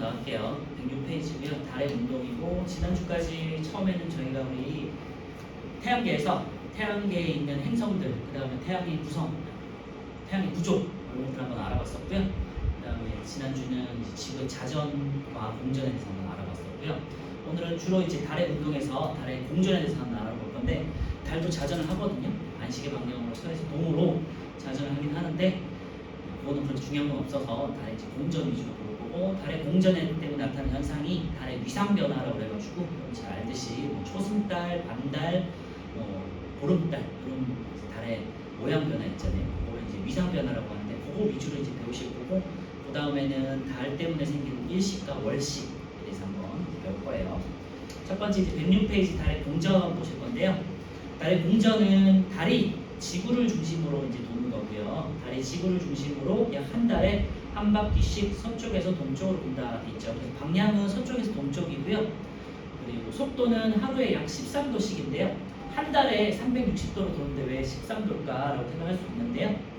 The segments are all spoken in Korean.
나갈게요. 106페이지고요. 달의 운동이고 지난주까지 처음에는 저희가 우리 태양계에서 태양계에 있는 행성들, 그 다음에 태양의 구성, 태양의 구조 이런 것들 한번 알아봤었고요. 그 다음에 지난주는 이제 지구의 자전과 공전에 대해서 한번 알아봤었고요. 오늘은 주로 이제 달의 운동에서 달의 공전에 대해서 한번 알아볼 건데, 달도 자전을 하거든요. 안식의 방향으로 서에서 동으로 자전을 하긴 하는데, 그거는 그렇게 중요한 건 없어서 달의 이제 공전 위주로 볼 거고, 달의 공전 때문에 나타나는 현상이 달의 위상 변화라고 그래가지고 잘 알듯이 뭐 초승달, 반달, 보름달 이런 달의 모양 변화 있잖아요. 그걸 이제 위상 변화라고 하는데, 그거 위주로 이제 배우실 거고, 그 다음에는 달 때문에 생기는 일식과 월식에 대해서 한번 배울 거예요. 첫 번째 이제 106페이지 달의 공전 보실 건데요. 달의 공전은 달이 지구를 중심으로 이제 도는 거고요. 달이 지구를 중심으로 약 한 달에 한 바퀴씩 서쪽에서 동쪽으로 돈다 돼 있죠. 그래서 방향은 서쪽에서 동쪽이고요. 그리고 속도는 하루에 약 13도씩인데요. 한 달에 360도로 도는데 왜 13도일까라고 생각할 수 있는데요.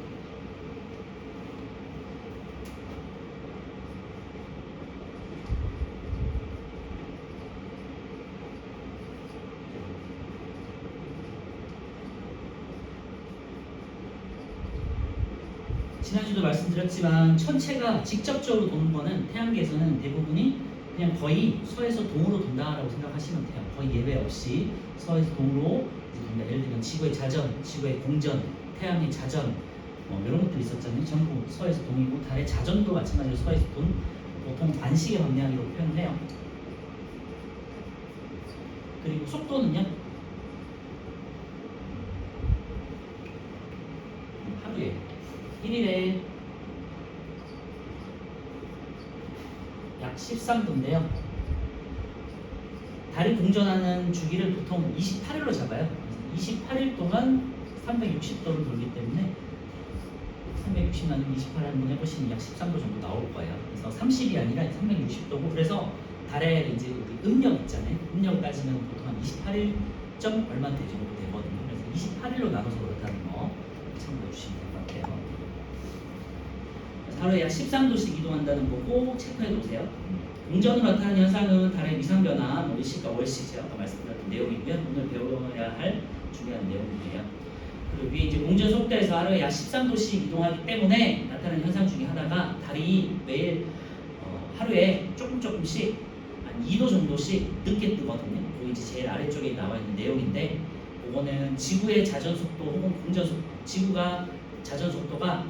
지난주도 말씀드렸지만 천체가 직접적으로 도는 거는 태양계에서는 대부분이 그냥 거의 서에서 동으로 돈다라고 생각하시면 돼요. 거의 예외 없이 서에서 동으로 돈다. 예를 들면 지구의 자전, 지구의 공전, 태양의 자전 이런 것도 있었잖아요. 전부 서에서 동이고, 달의 자전도 마찬가지로 서에서 돈, 보통 반시계 방향으로 표현을 해요. 그리고 속도는요, 하루에 1일에 약 13도인데요. 달이 공전하는 주기를 보통 28일로 잡아요. 28일 동안 360도를 돌기 때문에 360 나누기 28 한번 해보시면 약 13도 정도 나올 거예요. 그래서 30이 아니라 360도고, 그래서 달에 이제 음력 있잖아요. 음력 따지면 보통 한 28일 점 얼마 돼 정도 되거든요. 그래서 28일로 나눠서 그렇다는 거 참고해 주시면 될 것 같아요. 하루에 약 13도씩 이동한다는 거고 체크해 놓으세요. 공전으로 나타나는 현상은 달의 위상 변화, 일식과 월식, 제가 아까 말씀드렸던 내용이고요. 오늘 배워야 할 중요한 내용이에요. 그리고 위에 이제 공전 속도에서 하루에 약 13도씩 이동하기 때문에 나타나는 현상 중에 하나가 달이 매일 하루에 조금씩 한 2도 정도씩 늦게 뜨거든요. 그게 이제 제일 아래쪽에 나와 있는 내용인데, 그거는 지구의 자전 속도 혹은 공전 속도, 지구가 자전 속도가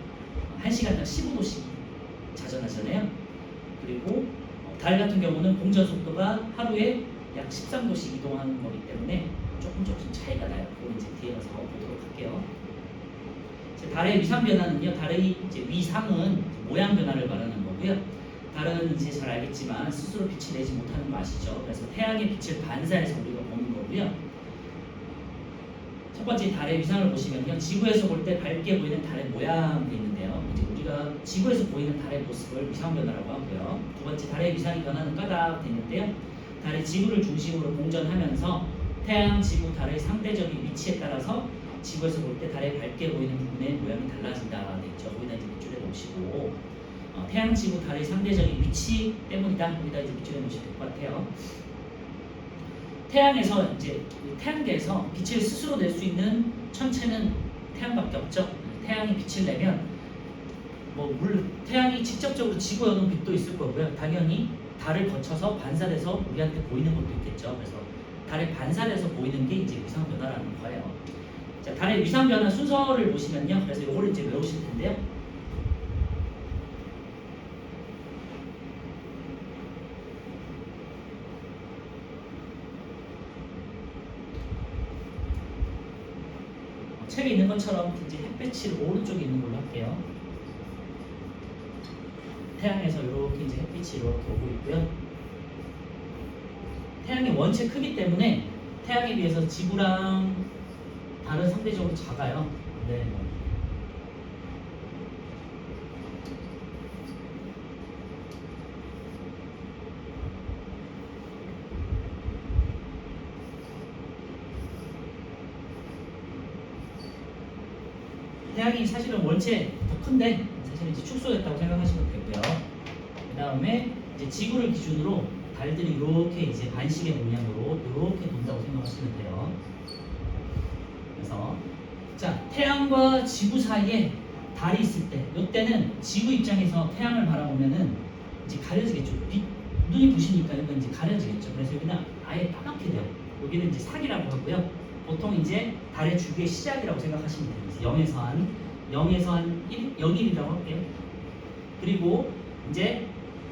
1시간당 15도씩 자전하잖아요. 그리고 달 같은 경우는 공전 속도가 하루에 약 13도씩 이동하는 거기 때문에 조금 차이가 나요. 그걸 이제 뒤에 가서 보도록 할게요. 달의 위상 변화는요, 달의 이제 위상은 모양 변화를 말하는 거고요. 달은 이제 잘 알겠지만 스스로 빛을 내지 못하는 거 아시죠? 그래서 태양의 빛을 반사해서 우리가 보는 거고요. 첫 번째 달의 위상을 보시면요, 지구에서 볼 때 밝게 보이는 달의 모양이 있는데요. 이제 우리가 지구에서 보이는 달의 모습을 위상 변화라고 하고요. 두 번째 달의 위상이 변하는 까닭 되는데요. 달이 지구를 중심으로 공전하면서 태양, 지구, 달의 상대적인 위치에 따라서 지구에서 볼 때 달의 밝게 보이는 부분의 모양이 달라진다 돼 있죠. 거기다 이제 밑줄에 놓으시고, 태양, 지구, 달의 상대적인 위치 때문이다. 거기다 이제 밑줄에 놓으시면 될 것 같아요. 태양에서 이제 태양계에서 빛을 스스로 낼 수 있는 천체는 태양밖에 없죠. 태양이 빛을 내면 태양이 직접적으로 지구에 오는 빛도 있을 거고요. 당연히 달을 거쳐서 반사돼서 우리한테 보이는 것도 있겠죠. 그래서 달에 반사돼서 보이는 게 이제 위상 변화라는 거예요. 자, 달의 위상 변화 순서를 보시면요. 그래서 이거를 이제 외우실 텐데요. 책에 있는 것처럼 이제 햇빛이 오른쪽에 있는 걸로 할게요. 태양에서 이렇게 이제 햇빛이 이렇게 오고 있고요. 태양의 원체 크기 때문에 태양에 비해서 지구랑 달은 상대적으로 작아요. 네. 태양이 사실은 원체 더 큰데 사실은 이제 축소됐다고 생각하시면 되고요. 그 다음에 이제 지구를 기준으로 달들이 이렇게 이제 반시계 모양으로 이렇게 돈다고 생각하시면 돼요. 그래서 자, 태양과 지구 사이에 달이 있을 때, 이때는 지구 입장에서 태양을 바라보면은 이제 가려지겠죠. 눈이 부시니까 이건 이제 가려지겠죠. 그래서 여기는 아예 까맣게 돼요. 여기는 이제 사기라고 하고요. 보통 이제 달의 주기의 시작이라고 생각하시면 돼요. 0에서 한 0일이라고 할게요. 그리고 이제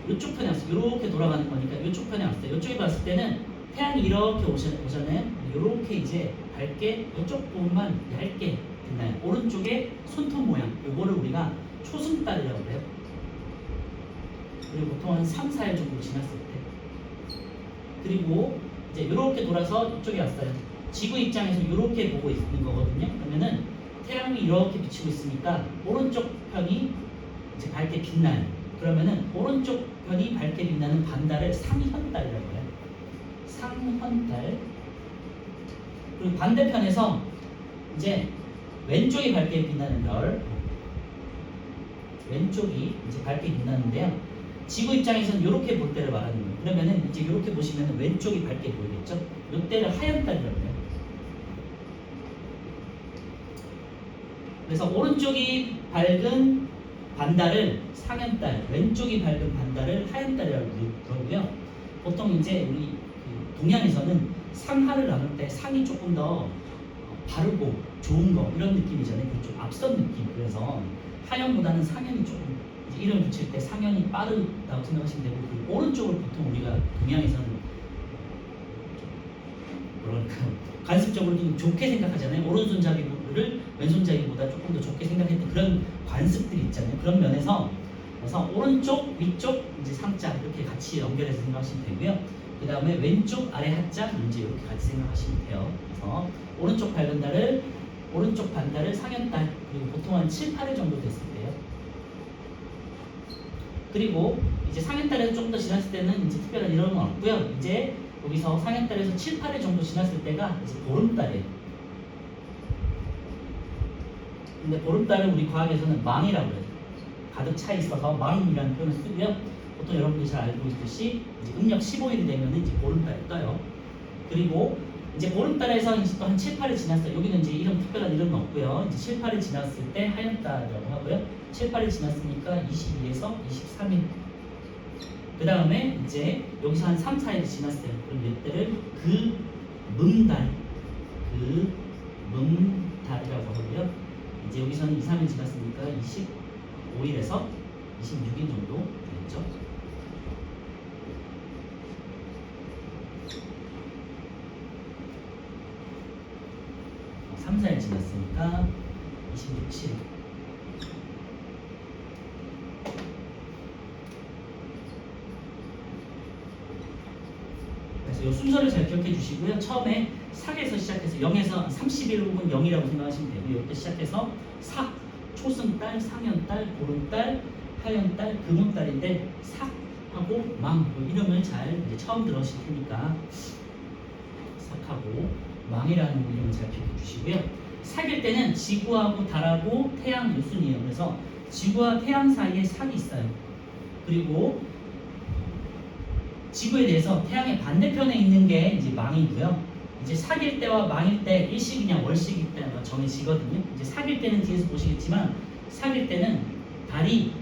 이쪽 편에 왔어요. 이렇게 돌아가는 거니까 이쪽 편에 왔어요. 이쪽에 봤을 때는 태양이 이렇게 오잖아요. 이렇게 이제 밝게 이쪽 부분만 얇게 빛나요. 오른쪽에 손톱 모양, 요거를 우리가 초승달이라고 해요. 그리고 보통 한 3, 4일 정도 지났을 때. 그리고 이제 이렇게 돌아서 이쪽에 왔어요. 지구 입장에서 이렇게 보고 있는 거거든요. 그러면은 태양이 이렇게 비치고 있으니까 오른쪽 편이 이제 밝게 빛나요. 그러면은 오른쪽 편이 밝게 빛나는 반달을 상현달이라고 해요. 상현달. 그리고 반대편에서 이제 왼쪽이 밝게 빛나는 별, 왼쪽이 이제 밝게 빛나는데요. 지구 입장에서는 이렇게 볼 때를 말하는 거예요. 그러면은 이제 이렇게 보시면 왼쪽이 밝게 보이겠죠? 이때를 하얀달이라고 해요. 그래서 오른쪽이 밝은 반달을 상현달, 왼쪽이 밝은 반달을 하얀달이라고 그러고요. 보통 이제 우리 동양에서는 상하를 나눌 때 상이 조금 더 바르고 좋은 거 이런 느낌이잖아요. 좀 앞선 느낌. 그래서 하연보다는 상현이 조금 이제 이름 붙일 때 상현이 빠르다고 생각하시면 되고, 그 오른쪽을 보통 우리가 동양에서는 뭐랄까 관습적으로 좀 좋게 생각하잖아요. 오른손잡이를 왼손잡이보다 조금 더 좋게 생각했던 그런 관습들이 있잖아요. 그런 면에서 그래서 오른쪽, 위쪽 이제 상자 이렇게 같이 연결해서 생각하시면 되고요. 그 다음에 왼쪽 아래 하자 이제 이렇게 같이 생각하시면 돼요. 그래서 오른쪽 밝은 달을 오른쪽 반달을 상현달, 그리고 보통 한 7, 8일 정도 됐을 때요. 그리고 이제 상현달에서 좀 더 지났을 때는 이제 특별한 이런 건 없고요. 이제 여기서 상현달에서 7, 8일 정도 지났을 때가 이제 보름달이에요. 근데 보름달은 우리 과학에서는 망이라고 해요. 가득 차 있어서 망이라는 표현을 쓰고요. 보통 여러분들이 잘 알고 있듯이 이제 음력 15일이 되면 이제 보름달이 떠요. 그리고 이제 보름달에서 이제 또 한 7, 8일 지났어요. 여기는 이제 이름 특별한 이름은 없고요. 이제 7, 8일 지났을 때 하얀달이라고 하고요. 7, 8일 지났으니까 22에서 23일. 그 다음에 이제 여기서 한 3, 4일 지났어요. 그럼 이때를 금음달, 금음달이라고 하고요. 이제 여기서는 2, 3일 지났으니까 25일에서 26일 정도 되겠죠. 3, 4일 지났으니까 26, 7일. 그래서 이 순서를 잘 기억해 주시고요. 처음에 삭에서 시작해서 0에서 30일 혹은 0이라고 생각하시면 되고요. 이때 시작해서 삭, 초승달, 상현달, 보름달, 하연달, 금음달인데 삭하고 망 이름을 잘 이제 처음 들으실 테니까 삭하고 망이라는 이름을 잘 기억해 주시고요. 삭일 때는 지구하고 달하고 태양 요순이에요. 그래서 지구와 태양 사이에 삭이 있어요. 그리고 지구에 대해서 태양의 반대편에 있는 게 이제 망이고요. 이제 삭일 때와 망일 때 일식이냐 월식일 때가 정해지거든요. 이제 삭일 때는 뒤에서 보시겠지만 삭일 때는 달이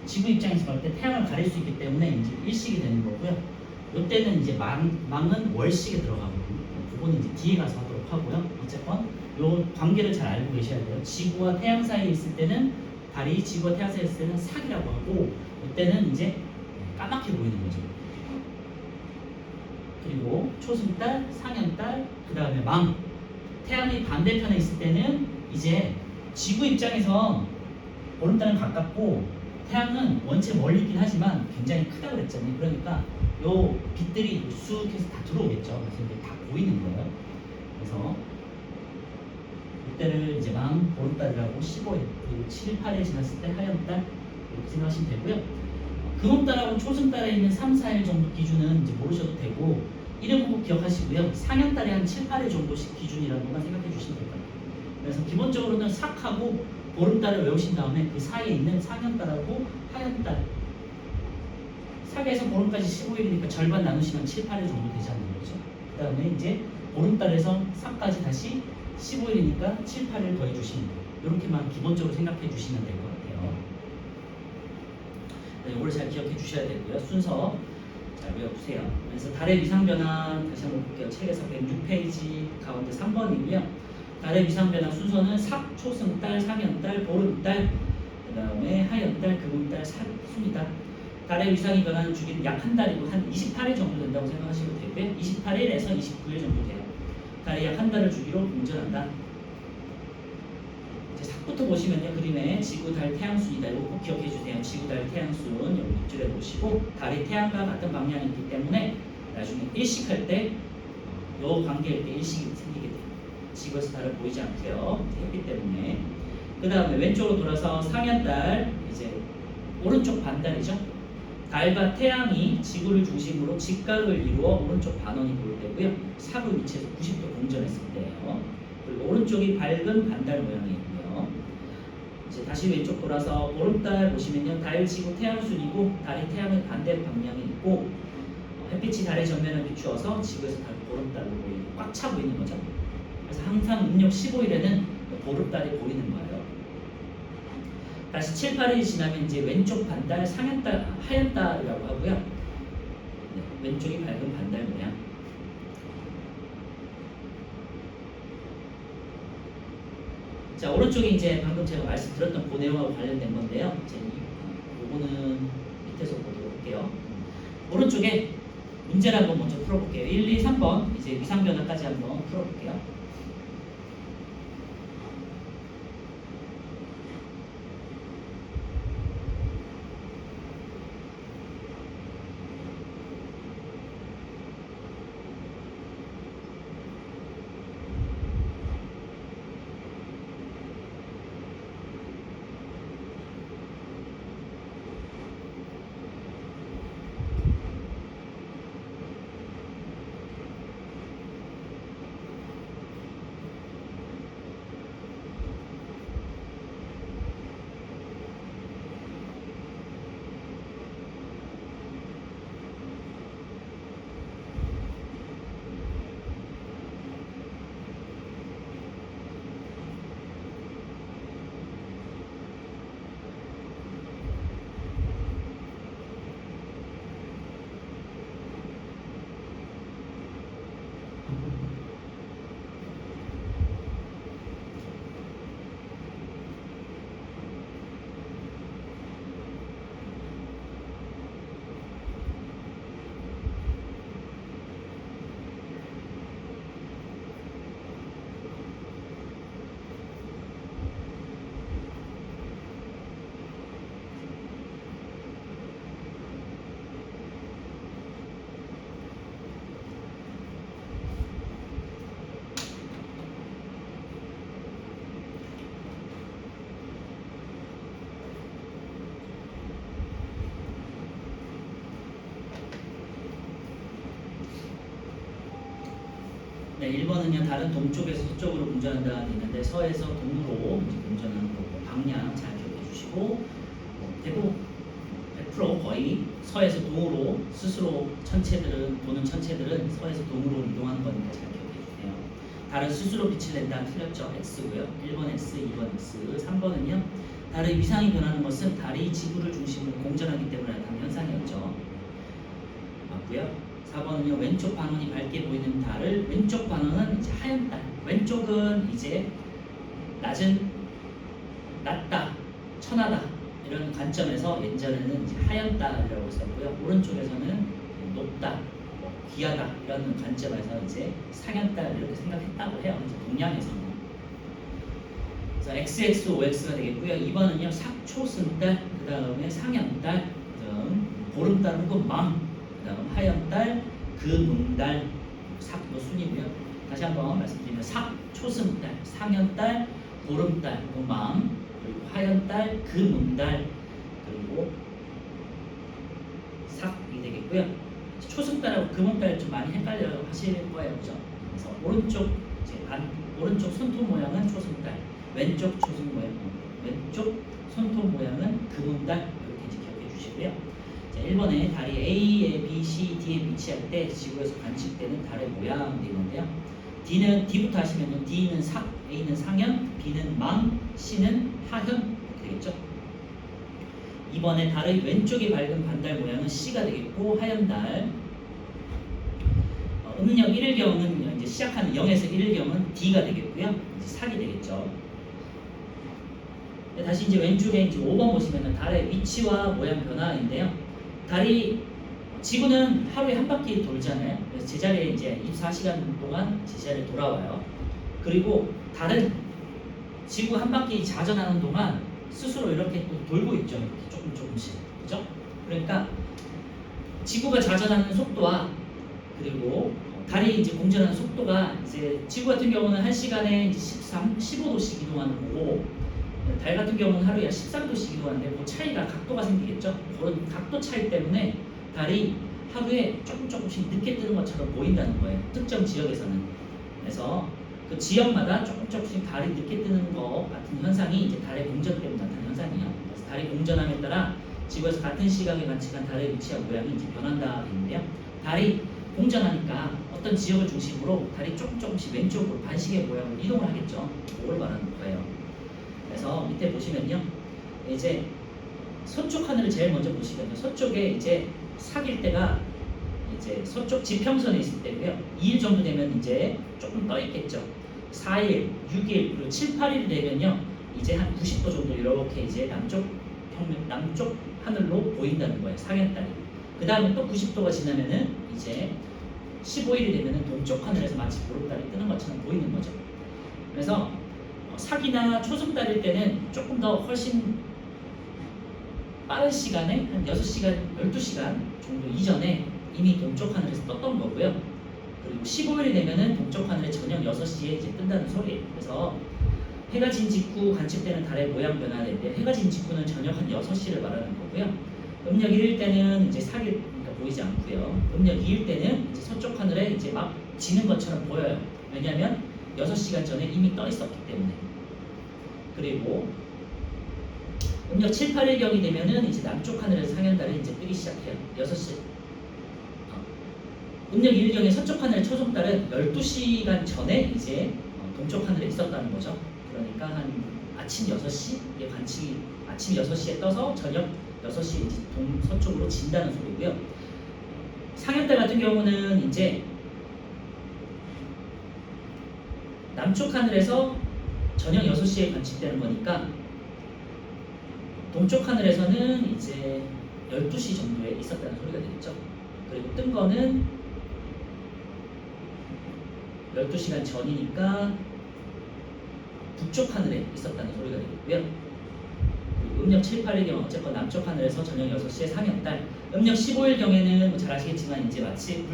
지구 입장에서 볼 때 태양을 가릴 수 있기 때문에 이제 일식이 되는 거고요. 이때는 이제 망은 월식에 들어가거든요. 그거는 이제 뒤에 가서 하도록 하고요. 어쨌건 요 관계를 잘 알고 계셔야 돼요. 지구와 태양 사이에 있을 때는 달이 지구와 태양 사이에 있을 때는 삭이라고 하고, 이때는 이제 까맣게 보이는 거죠. 그리고 초승달, 상현달, 그 다음에 망. 태양이 반대편에 있을 때는 이제 지구 입장에서 보름달은 가깝고 태양은 원체 멀리 있긴 하지만 굉장히 크다고 그랬잖아요. 그러니까 요 빛들이 쑥 해서 다 들어오겠죠. 그래서 이제 다 보이는 거예요. 그래서 이때를 이제 망, 보름달이라고 15일, 그리고 7, 8일 지났을 때 하얀달 이렇게 생각하시면 되고요. 금음달하고 초승달에 있는 3, 4일 정도 기준은 이제 모르셔도 되고, 이름 꼭 기억하시고요. 상현달에 한 7, 8일 정도씩 기준이라는 것만 생각해 주시면 될 것 같아요. 그래서 기본적으로는 삭하고 보름달을 외우신 다음에 그 사이에 있는 상현달하고 하얀달 사계에서 보름까지 15일이니까 절반 나누시면 7, 8일 정도 되잖아요. 그죠? 그 다음에 이제 보름달에서 삭까지 다시 15일이니까 7, 8일 더해 주시면 돼요. 이렇게만 기본적으로 생각해 주시면 될 것 같아요. 네, 이걸 잘 기억해 주셔야 되고요. 순서 잘 외워주세요. 그래서 달의 위상변화 다시 한번 볼게요. 책에서 106페이지 가운데 3번이고요. 달의 위상변화 순서는 삭, 초승달, 상현달, 보름달, 그 다음에 하현달, 금운달, 순이다. 달의 위상이 변하는 주기는 약 한 달이고 한 28일 정도 된다고 생각하시면 되고요. 28일에서 29일 정도 돼요. 달이 약 한 달을 주기로 공전한다. 이제 삭부터 보시면요. 그림에 지구, 달, 태양순이다. 이거 꼭 기억해 주세요. 지구, 달, 태양순 여기 밑줄에 놓으시고 달이 태양과 같은 방향이 있기 때문에 나중에 일식할 때 요 관계일 때 일식이 생기게 돼요. 지구에서 달을 보이지 않고요. 햇빛 때문에. 그 다음에 왼쪽으로 돌아서 상현달, 이제 오른쪽 반달이죠. 달과 태양이 지구를 중심으로 직각을 이루어 오른쪽 반원이 보일 때고요. 사구 위치에서 90도 공전했을 때예요. 그리고 오른쪽이 밝은 반달 모양이고요. 이제 다시 왼쪽 돌아서 보름달 보시면요. 달, 지구, 태양순이고 달이 태양의 반대 방향에 있고 햇빛이 달의 전면을 비추어서 지구에서 달 보름달로 보이고 꽉 차 보이는 거죠. 그래서 항상 음력 15일에는 보름달이 보이는 거예요. 다시 7, 8일이 지나면 이제 왼쪽 반달, 상현달, 하현달이라고 하고요. 네, 왼쪽이 밝은 반달 모양. 자, 오른쪽이 이제 방금 제가 말씀드렸던 그 내용하고 관련된 건데요. 이제 이거는 밑에서 보도록 할게요. 오른쪽에 문제를 한번 먼저 풀어볼게요. 1, 2, 3번 이제 위상변화까지 한번 풀어볼게요. 네, 1번은요. 다른 동쪽에서 서쪽으로 공전한다가 있는데 서에서 동으로 공전하는 거고 방향 잘 기억해 주시고 대부분 100% 거의 서에서 동으로 스스로 도는 천체들은 서에서 동으로 이동하는 거니까 잘 기억해 주세요. 달은 스스로 빛을 낸다 틀렸죠. X고요. 1번 X, 2번 X, 3번은요. 달의 위상이 변하는 것은 달이 지구를 중심으로 공전하기 때문에 나타나는 현상이었죠. 맞고요. 4번은요. 왼쪽 반원이 밝게 보이는 달을 왼쪽 반원은 이제 하얀 달. 왼쪽은 이제 낮다, 천하다 이런 관점에서 예전에는 이제 하얀 달이라고 했었고요. 오른쪽에서는 높다, 귀하다 이런 관점에서 이제 상현 달 이렇게 생각했다고 해요. 이제 동양에서는. 그래서 XX, OX가 되겠고요. 2번은요. 삭초승달, 그 다음에 상현달, 그다음 보름달 혹은 망, 그다음 하현달, 금운달, 삭도 순이고요. 다시 한번 말씀드리면 삭, 초승달, 상현달, 보름달, 망, 그리고 하현달, 금운달, 그리고 삭이 되겠고요. 초승달하고 금운달 좀 많이 헷갈려 하실 거예요, 그죠? 그래서 오른쪽 손톱 모양은 초승달, 왼쪽 왼쪽 손톱 모양은 금운달 이렇게 이제 기억해 주시고요. 자, 1번에 달이 A에 B, C, D에 위치할 때 지구에서 관측되는 달의 모양이 되는데요. D부터 하시면요. D는 삭, A는 상현, B는 망, C는 하현 이렇게 되겠죠. 이번에 달의 왼쪽에 밝은 반달 모양은 C가 되겠고 하얀 달 음력 1일경은 이제 시작하는 0에서 1일경은 D가 되겠고요. 이제 삭이 되겠죠. 다시 이제 왼쪽에 이제 5번 보시면은 달의 위치와 모양 변화인데요. 달이 지구는 하루에 한 바퀴 돌잖아요. 그래서 제자리에 이제 24시간 동안 제자리에 돌아와요. 그리고 달은 지구 한 바퀴 자전하는 동안 스스로 이렇게 또 돌고 있죠. 이렇게 조금씩. 그죠? 그러니까 지구가 자전하는 속도와 그리고 달이 이제 공전하는 속도가 이제 지구 같은 경우는 1시간에 이제 15도씩 이동하는 거고 달 같은 경우는 하루에 13도씩 이동하는데 그 차이가 각도가 생기겠죠. 그런 각도 차이 때문에 달이 하루에 조금씩 늦게 뜨는 것처럼 보인다는 거예요. 특정 지역에서는. 그래서 그 지역마다 조금씩 달이 늦게 뜨는 것 같은 현상이 이제 달의 공전 때문에 나타나는 현상이에요. 그래서 달이 공전함에 따라 지구에서 같은 시각에 관측한 달의 위치와 모양이 이제 변한다 있는데요. 달이 공전하니까 어떤 지역을 중심으로 달이 조금씩 왼쪽으로 반시계 모양으로 이동을 하겠죠. 그걸 말하는 거예요. 그래서 밑에 보시면요. 이제 서쪽 하늘을 제일 먼저 보시면요. 서쪽에 이제 삭일 때가 이제 서쪽 지평선에 있을 때고요. 2일 정도 되면 이제 조금 떠 있겠죠. 4일, 6일, 그리고 7, 8일 되면요. 이제 한 90도 정도 이렇게 이제 남쪽 하늘로 보인다는 거예요. 상현달이. 그 다음에 또 90도가 지나면은 이제 15일이 되면은 동쪽 하늘에서 마치 보름달이 뜨는 것처럼 보이는 거죠. 그래서 삭이나 초승달일 때는 조금 더 훨씬 빠른 시간에 한 6시간, 12시간 정도 이전에 이미 동쪽 하늘에서 떴던 거고요. 그리고 15일이 되면은 동쪽 하늘에 저녁 6시에 이제 뜬다는 소리예요. 그래서 해가 진 직후 관측되는 달의 모양 변화인데 해가 진 직후는 저녁 한 6시를 말하는 거고요. 음력 1일 때는 이제 삭이 그러니까 보이지 않고요. 음력 2일 때는 이제 서쪽 하늘에 이제 막 지는 것처럼 보여요. 왜냐하면 6시간 전에 이미 떠 있었기 때문에. 그리고 음력 7, 8일경이 되면은 이제 남쪽 하늘에서 상현달이 이제 뜨기 시작해요. 6시. 음력 2일경에 서쪽 하늘의 초승달은 12시간 전에 이제 동쪽 하늘에 있었다는 거죠. 그러니까 한 아침 6시에 관측이 아침 6시에 떠서 저녁 6시에 이제 서쪽으로 진다는 소리고요. 상현달 같은 경우는 이제 남쪽 하늘에서 저녁 6시에 관측되는 거니까 동쪽 하늘에서는 이제 12시 정도에 있었다는 소리가 되겠죠. 그리고 뜬 거는 12시간 전이니까 북쪽 하늘에 있었다는 소리가 되겠고요. 음력 7, 8일경 어쨌건 남쪽 하늘에서 저녁 6시에 상현달, 음력 15일경에는 잘 아시겠지만 이제 마치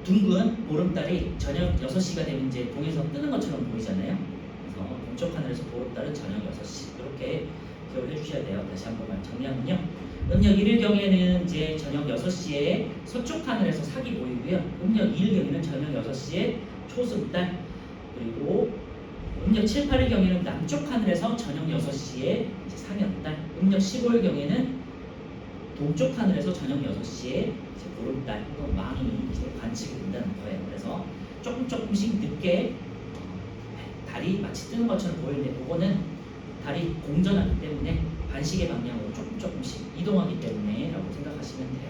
둥근 보름달이 저녁 6시가 되면 이제 동에서 뜨는 것처럼 보이잖아요. 그래서 동쪽 하늘에서 보름달은 저녁 6시 이렇게 기억을 해주셔야 돼요. 다시 한번 정리하면요. 음력 1일경에는 이제 저녁 6시에 서쪽 하늘에서 삭이 보이고요. 음력 2일경에는 저녁 6시에 초승달, 그리고 음력 7, 8일경에는 남쪽 하늘에서 저녁 6시에 이제 상현달, 음력 15일경에는 동쪽 하늘에서 저녁 6시에 이제 보름달, 또 망이 이제 관측이 된다는 거예요. 그래서 조금씩 늦게 달이 마치 뜨는 것처럼 보이는데 그거는 달이 공전하기 때문에 반시계 방향으로 조금씩 이동하기 때문에 라고 생각하시면 돼요.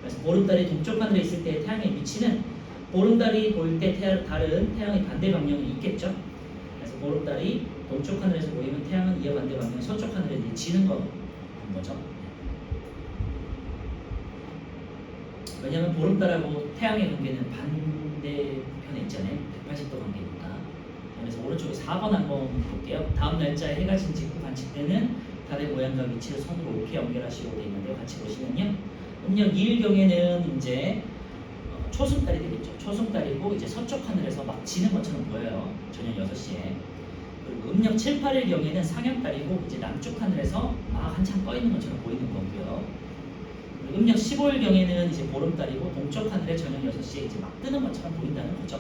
그래서 보름달이 동쪽 하늘에 있을 때 태양의 위치는 보름달이 보일 때 달은 태양의 반대 방향에 있겠죠. 그래서 보름달이 동쪽 하늘에서 보이면 태양은 이어 반대 방향 서쪽 하늘에 이제 지는 거죠. 왜냐하면 보름달하고 태양의 관계는 반대편에 있잖아요. 180도 관계니까. 그래서 오른쪽에 4번 한번 볼게요. 다음 날짜에 해가 진 직후 관측되는 달의 모양과 위치를 선으로 이렇게 연결하시고 되어 있는데요. 같이 보시면요. 음력 2일경에는 이제 초승달이 되겠죠. 초승달이고 이제 서쪽 하늘에서 막 지는 것처럼 보여요. 저녁 6시에. 그리고 음력 7, 8일경에는 상현달이고 이제 남쪽 하늘에서 막 한참 떠 있는 것처럼 보이는 거고요. 그리고 음력 15일경에는 이제 보름달이고 동쪽 하늘에 저녁 6시에 이제 막 뜨는 것처럼 보인다는 거죠.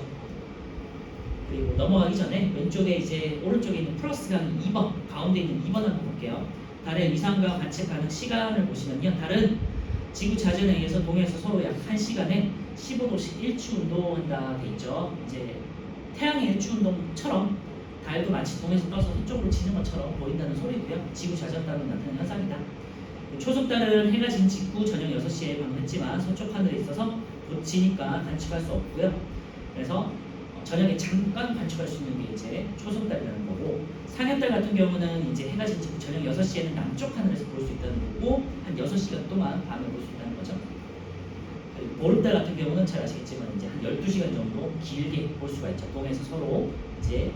그리고 넘어가기 전에 왼쪽에 이제 오른쪽에 있는 플러스가 2번, 가운데 있는 2번 한번 볼게요. 달의 위상과 관측하는 시간을 보시면요. 달은 지구 자전에 의해서 동에서 서로 약 1시간에 15도씩 일주 운동한다 돼 있죠. 이제 태양의 일주 운동처럼 달도 마치 동에서 떠서 서쪽으로 치는 것처럼 보인다는 소리고요. 지구 자전 따라 나타나는 현상이다. 초속달은 해가 진 직후 저녁 6시에 방문했지만 서쪽 하늘에 있어서 곧 지니까 관측할 수 없고요. 그래서 저녁에 잠깐 관측할 수 있는 게 이제 초속달이라는 거고, 상현달 같은 경우는 이제 해가 진 직후 저녁 6시에는 남쪽 하늘에서 볼 수 있다는 거고 한 6시간 동안 밤에 볼 수 있다는 거죠. 그리고 보름달 같은 경우는 잘 아시겠지만 이제 한 12시간 정도 길게 볼 수가 있죠. 동에서 서로 이제